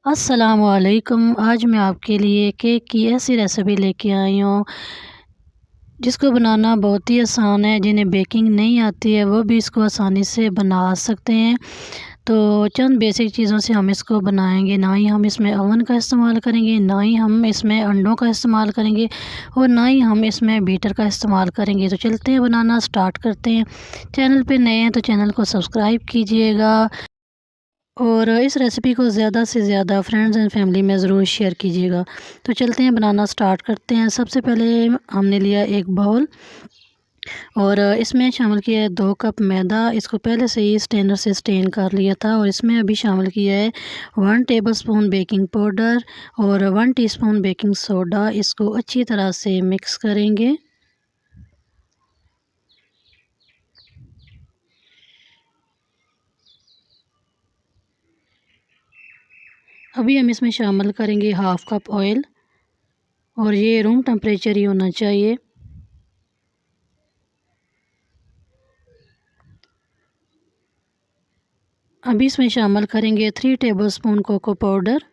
अस्सलामुअलैकुम। आज मैं आपके लिए केक की ऐसी रेसिपी लेके आई हूँ जिसको बनाना बहुत ही आसान है। जिन्हें बेकिंग नहीं आती है वो भी इसको आसानी से बना सकते हैं। तो चंद बेसिक चीज़ों से हम इसको बनाएंगे। ना ही हम इसमें ओवन का इस्तेमाल करेंगे, ना ही हम इसमें अंडों का इस्तेमाल करेंगे और ना ही हम इसमें बीटर का इस्तेमाल करेंगे। तो चलते हैं, बनाना स्टार्ट करते हैं। चैनल पे नए हैं तो चैनल को सब्सक्राइब कीजिएगा और इस रेसिपी को ज़्यादा से ज़्यादा फ्रेंड्स एंड फैमिली में ज़रूर शेयर कीजिएगा। तो चलते हैं, बनाना स्टार्ट करते हैं। सबसे पहले हमने लिया एक बाउल और इसमें शामिल किया है 2 कप मैदा। इसको पहले से ही स्ट्रेनर से स्ट्रेन कर लिया था। और इसमें अभी शामिल किया है 1 टेबलस्पून बेकिंग पाउडर और 1 टीस्पून बेकिंग सोडा। इसको अच्छी तरह से मिक्स करेंगे। अभी हम इसमें शामिल करेंगे 1/2 कप ऑयल और ये रूम टेम्परेचर ही होना चाहिए। अभी इसमें शामिल करेंगे 3 टेबलस्पून कोको पाउडर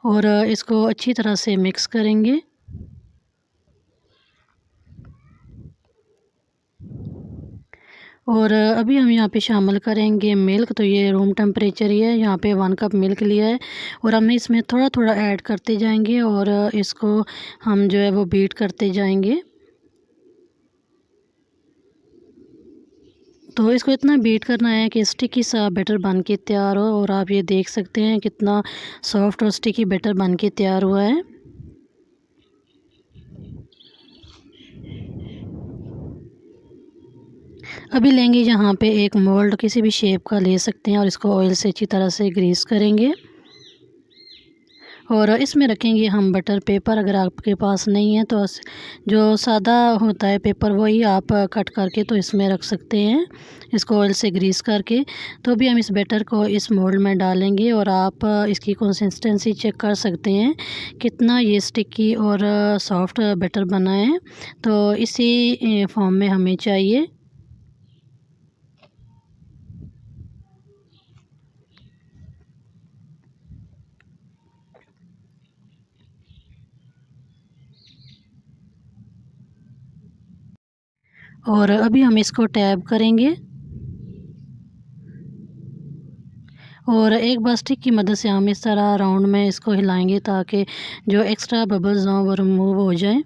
और इसको अच्छी तरह से मिक्स करेंगे। और अभी हम यहाँ पे शामिल करेंगे मिल्क। तो ये रूम टेम्परेचर ही है। यहाँ पे 1 कप मिल्क लिया है और हम इसमें थोड़ा थोड़ा ऐड करते जाएंगे और इसको हम जो है वो बीट करते जाएंगे। तो इसको इतना बीट करना है कि स्टिकी सा बैटर बन के तैयार हो। और आप ये देख सकते हैं कितना सॉफ्ट और स्टिकी बैटर बन के तैयार हुआ है। अभी लेंगे यहाँ पे एक मोल्ड, किसी भी शेप का ले सकते हैं और इसको ऑयल से अच्छी तरह से ग्रीस करेंगे और इसमें रखेंगे हम बटर पेपर। अगर आपके पास नहीं है तो जो सादा होता है पेपर वही आप कट करके तो इसमें रख सकते हैं, इसको ऑयल से ग्रीस करके। तो भी हम इस बैटर को इस मोल्ड में डालेंगे और आप इसकी कंसिस्टेंसी चेक कर सकते हैं कितना ये स्टिकी और सॉफ्ट बैटर बना है। तो इसी फॉर्म में हमें चाहिए। और अभी हम इसको टैप करेंगे और एक बार स्टिक की मदद से हम इस तरह राउंड में इसको हिलाएंगे ताकि जो एक्स्ट्रा बबल्स हों वो रिमूव हो जाएं।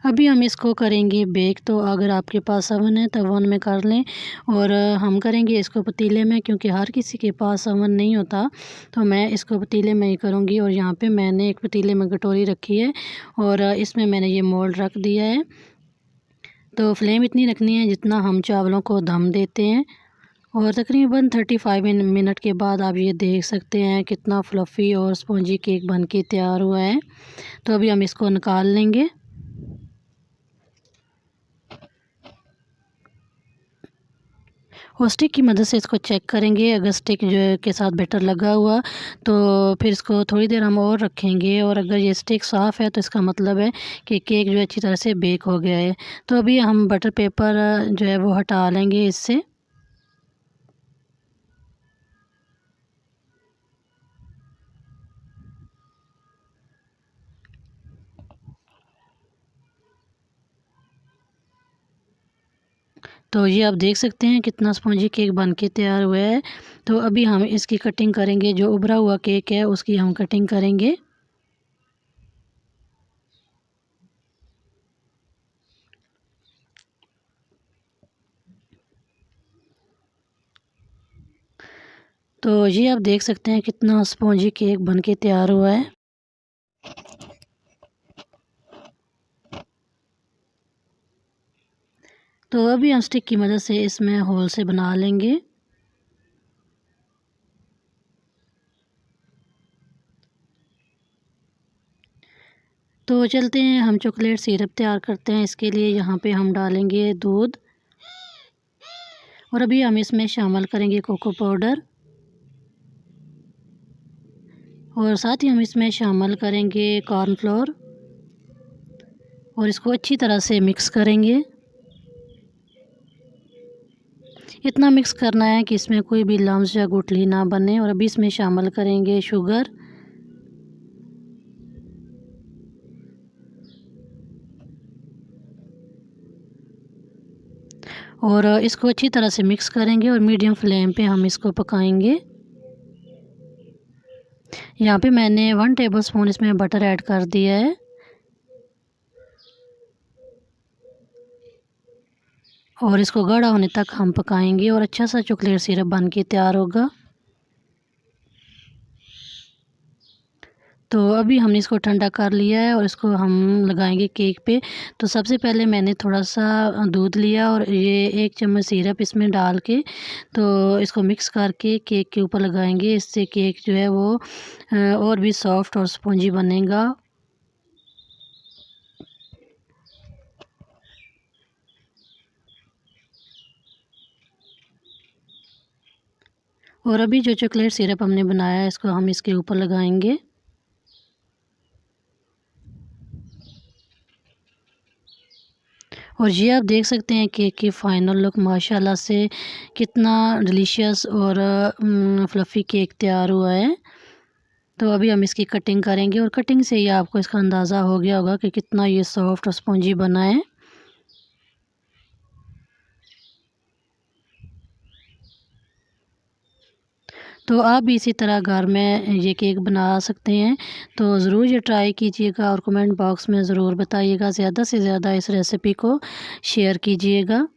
अभी हम इसको करेंगे बेक। तो अगर आपके पास ओवन है तो ओवन में कर लें और हम करेंगे इसको पतीले में, क्योंकि हर किसी के पास ओवन नहीं होता। तो मैं इसको पतीले में ही करूँगी। और यहाँ पे मैंने एक पतीले में कटोरी रखी है और इसमें मैंने ये मोल्ड रख दिया है। तो फ्लेम इतनी रखनी है जितना हम चावलों को दम देते हैं। और तकरीबन 35 मिनट के बाद आप ये देख सकते हैं कितना फ्लफ़ी और स्पॉन्जी केक बन के तैयार हुआ है। तो अभी हम इसको निकाल लेंगे। और स्टिक की मदद से इसको चेक करेंगे। अगर स्टिक जो के साथ बैटर लगा हुआ तो फिर इसको थोड़ी देर हम और रखेंगे। और अगर ये स्टिक साफ़ है तो इसका मतलब है कि केक जो है अच्छी तरह से बेक हो गया है। तो अभी हम बटर पेपर जो है वो हटा लेंगे इससे। तो ये आप देख सकते हैं कितना स्पॉन्जी केक बन के तैयार हुआ है। तो अभी हम इसकी कटिंग करेंगे। जो उभरा हुआ केक है उसकी हम कटिंग करेंगे। तो ये आप देख सकते हैं कितना स्पॉन्जी केक बन के तैयार हुआ है। तो अभी हम स्टिक की मदद से इसमें होल से बना लेंगे। तो चलते हैं, हम चॉकलेट सिरप तैयार करते हैं। इसके लिए यहाँ पे हम डालेंगे दूध और अभी हम इसमें शामिल करेंगे कोको पाउडर और साथ ही हम इसमें शामिल करेंगे कॉर्नफ्लोर और इसको अच्छी तरह से मिक्स करेंगे। इतना मिक्स करना है कि इसमें कोई भी लम्स या गुठली ना बने। और अभी इसमें शामिल करेंगे शुगर और इसको अच्छी तरह से मिक्स करेंगे और मीडियम फ्लेम पे हम इसको पकाएंगे। यहाँ पे मैंने 1 टेबलस्पून इसमें बटर ऐड कर दिया है और इसको गाढ़ा होने तक हम पकाएंगे और अच्छा सा चॉकलेट सिरप बन के तैयार होगा। तो अभी हमने इसको ठंडा कर लिया है और इसको हम लगाएंगे केक पे। तो सबसे पहले मैंने थोड़ा सा दूध लिया और ये 1 चम्मच सिरप इसमें डाल के तो इसको मिक्स करके केक के ऊपर लगाएंगे। इससे केक जो है वो और भी सॉफ्ट और स्पॉन्जी बनेगा। और अभी जो चॉकलेट सिरप हमने बनाया है इसको हम इसके ऊपर लगाएंगे। और ये आप देख सकते हैं केक की फ़ाइनल लुक माशाल्लाह से कितना डिलीशियस और फ्लफ़ी केक तैयार हुआ है। तो अभी हम इसकी कटिंग करेंगे और कटिंग से ही आपको इसका अंदाज़ा हो गया होगा कि कितना ये सॉफ्ट और स्पॉन्जी बना है। तो आप भी इसी तरह घर में ये केक बना सकते हैं। तो ज़रूर ये ट्राई कीजिएगा और कमेंट बॉक्स में ज़रूर बताइएगा। ज़्यादा से ज़्यादा इस रेसिपी को शेयर कीजिएगा।